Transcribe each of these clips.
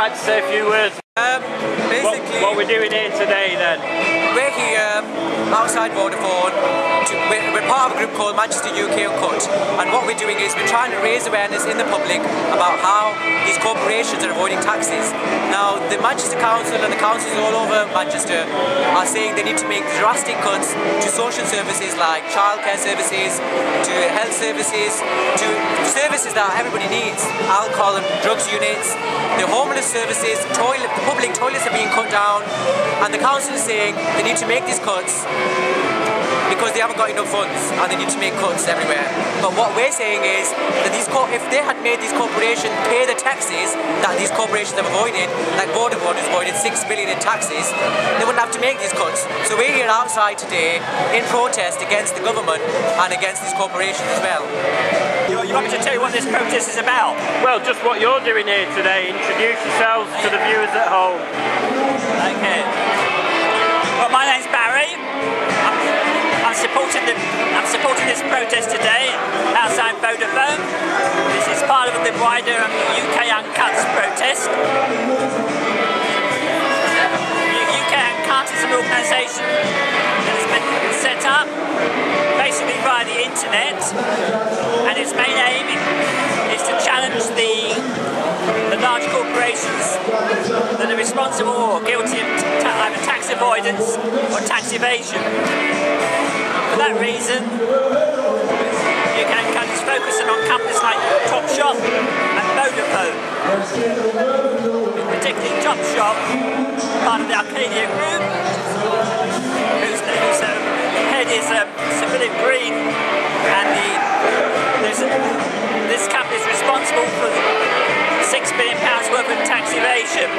like to say a few words? Basically, what we're doing here today then? We're here outside Vodafone. We're part of a group called Manchester UK Uncut, and what we're doing is we're trying to raise awareness in the public about how these corporations are avoiding taxes. Now, the Manchester Council and the councils all over Manchester are saying they need to make drastic cuts to social services like childcare services, to health services, to services that everybody needs, alcohol and drugs units, the homeless services, public toilets are being cut down, and the council is saying they need to make these cuts because they haven't got enough funds and they need to make cuts everywhere. But what we're saying is that if they had made these corporations pay the taxes that these corporations have avoided, like Vodafone has avoided $6 billion in taxes, they wouldn't have to make these cuts. So we're here outside today in protest against the government and against these corporations as well. You want me to tell you what this protest is about? Well, just what you're doing here today. Introduce yourselves to the viewers at home. Okay. Well, my name's Barry. I'm supporting this protest today outside Vodafone. This is part of the wider UK Uncut protest. UK Uncut is an organisation that has been set up basically via the internet, and its main aim is to challenge the large corporations that are responsible or guilty of either tax avoidance or tax evasion. For that reason, UK Uncut is focusing on companies like Topshop and Vodafone. Particularly Topshop, part of the Arcadia Group, whose head is Sir Philip Green, and this company is responsible for £6 billion worth of tax evasion.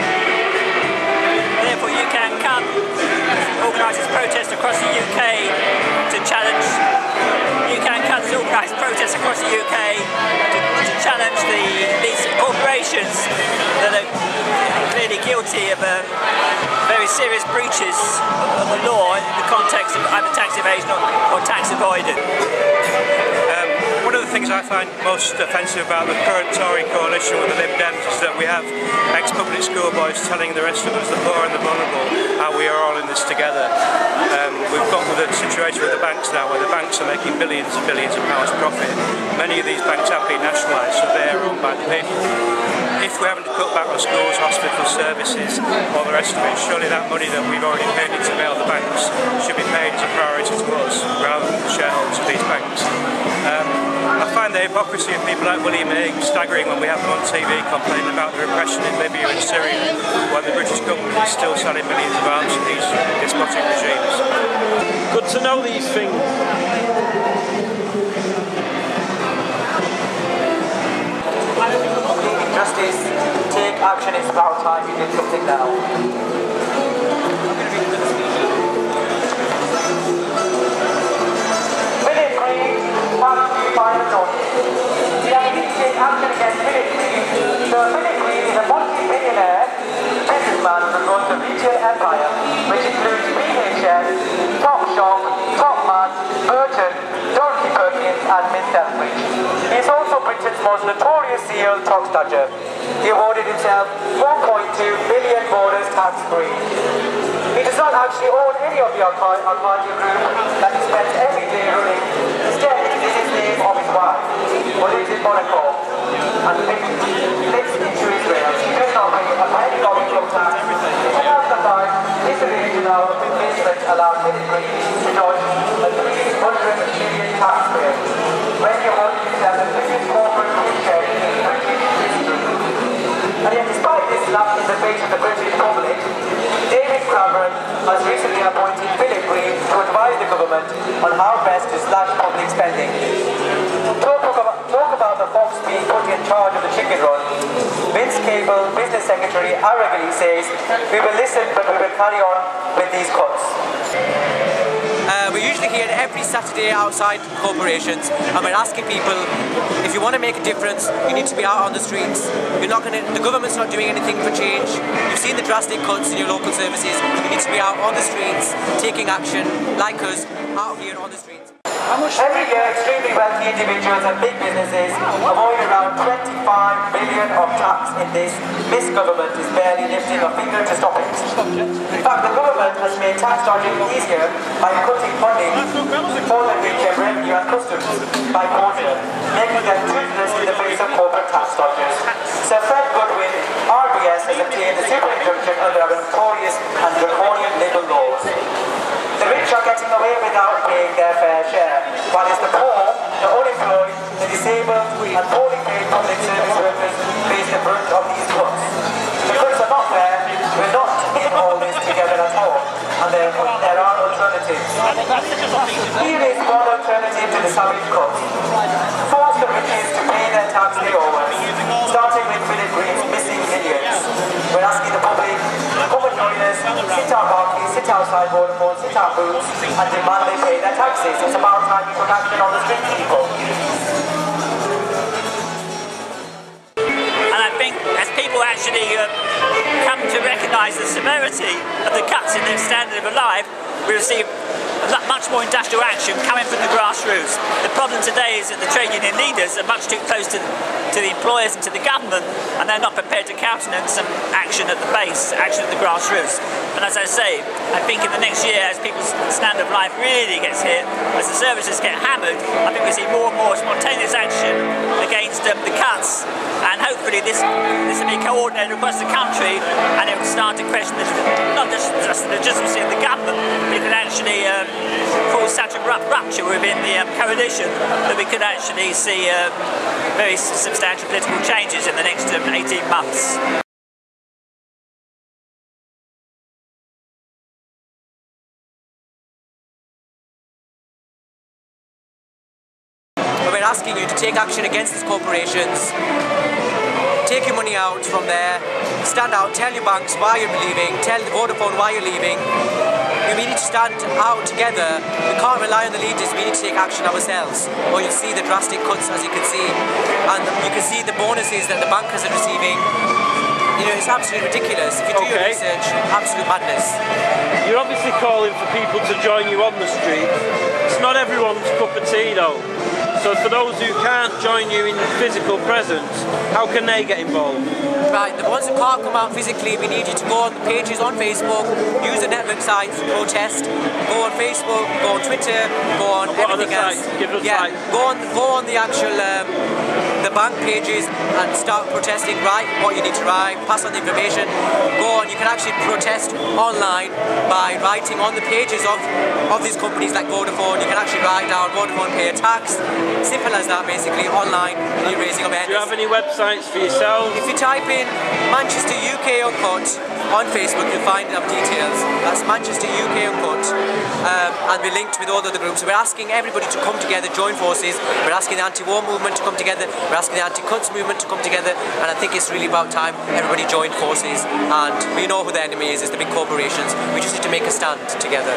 Therefore, UK Uncut organises protests across the UK to challenge. UK Uncut has organised protests across the UK to challenge these corporations that are clearly guilty of very serious breaches of the law in the context of either tax evasion or tax avoidance. One of the things I find most offensive about the current Tory coalition with the Lib Dems is that we have ex-public school boys telling the rest of us, the poor and the vulnerable, how we are all in this together. We've got with a situation with the banks now where the banks are making billions and billions of pounds profit. Many of these banks have been nationalised, so they are owned by the people. If we're having to cut back on schools, hospital services, all the rest of it, surely that money that we've already paid into bail the banks should be paid as a priority to us rather than the shareholders of these banks. I find the hypocrisy of people like William Hague staggering when we have them on TV complaining about the repression in Libya and Syria when the British government is still selling millions of arms to these despotic regimes. Good to know these things. Justice, take action, it's about time you did something now. Philip Green, must be fired on. The idea to take action against Philip Green. So Philip Green is a multi-billionaire businessman who runs a retail empire, which includes BHS, Topshop, Topman, Burton, Dorothy Perkins and Miss Selfridge. He is also Britain's most notorious serial tax dodger. He awarded himself 1.2 billion bonus tax-free. He does not actually own any of the Arcadia Group that he spends every day running. Instead, it is his name of his wife, who lives in Monaco and lives into Israel. He does not pay a penny of income tax. In 2005, this original investment allowed Philip Green to dodge a $300 million tax bill, when he awarded himself the biggest corporate paycheck in British history. And yet, despite this slap in the face of the British public, David Cameron has recently appointed Philip Green to advise the government on how best to slash public spending. Talk about the fox being put in charge of the chicken run. Vince Cable, business secretary, arrogantly says, "We will listen, but we will carry on with these cuts." We're usually here every Saturday outside corporations, and we're asking people, if you want to make a difference, you need to be out on the streets. The government's not doing anything for change. You've seen the drastic cuts in your local services. You need to be out on the streets, taking action, like us, out here on the streets. Every year, extremely wealthy individuals and big businesses avoid around £25 billion trillion of tax in this misgovernment is barely lifting a finger to stop it. In fact, the government has made tax dodging easier by cutting funding for the UK Revenue and Customs by quarter, making them toothless in the face of corporate tax dodgers. Sir Fred Goodwin, RBS, has obtained a super injunction under our notorious and draconian legal laws. The rich are getting away without paying their fair share, while it's the poor, the unemployed, the disabled and poorly paid public service workers face the brunt of these cuts. The cuts are not fair, we're not in all this together at all, and there are alternatives. Here is one alternative to the salary cuts. Force the richest to pay their tax they owe us, starting with Philip Green's missing millions. We're asking the public, come and join us, sit our marquees, sit outside Vodafone, sit our booths, and demand they pay their taxes. It's about time we put action on the street, people. And I think as people actually come to recognise the severity of the cuts in their standard of life, we'll see much more industrial action coming from the grassroots. The problem today is that the trade union leaders are much too close to the employers and to the government, and they're not prepared to countenance some action at the base, action at the grassroots. And as I say, I think in the next year, as people's standard of life really gets hit, as the services get hammered, I think we see more and more spontaneous action against the cuts, and hopefully this will be coordinated across the country, and it will start to question not just the legitimacy of the government, but it could actually cause such a rupture within the coalition that we could actually see very substantial political changes in the next 18 months. We're asking you to take action against these corporations. Take your money out from there, stand out, tell your banks why you're leaving, tell Vodafone why you're leaving. We need to stand out together. We can't rely on the leaders, we need to take action ourselves. Or you'll see the drastic cuts, as you can see. And you can see the bonuses that the bankers are receiving. You know, it's absolutely ridiculous. If you do your research, absolute madness. You're obviously calling for people to join you on the street. It's not everyone's cup of tea though. So for those who can't join you in physical presence, how can they get involved? Right, the ones who can't come out physically, we need you to go on the pages on Facebook, use the network sites to protest, go on Facebook, go on Twitter, go on everything else. Give us yeah, go on the actual the bank pages and start protesting. Write what you need to write, pass on the information. Go on, you can actually protest online by writing on the pages of these companies like Vodafone. You can actually write down Vodafone pay a tax. Simple as that, basically, online, and you're raising awareness. Do you have any websites for yourselves? If you type in Manchester UK Uncut on Facebook, you'll find up details. That's Manchester UK Uncut, and we're linked with all the other groups. So we're asking everybody to come together, join forces. We're asking the anti-war movement to come together. We're asking the anti-cuts movement to come together, and I think it's really about time everybody joined forces. And we know who the enemy is. It's the big corporations. We just need to make a stand together.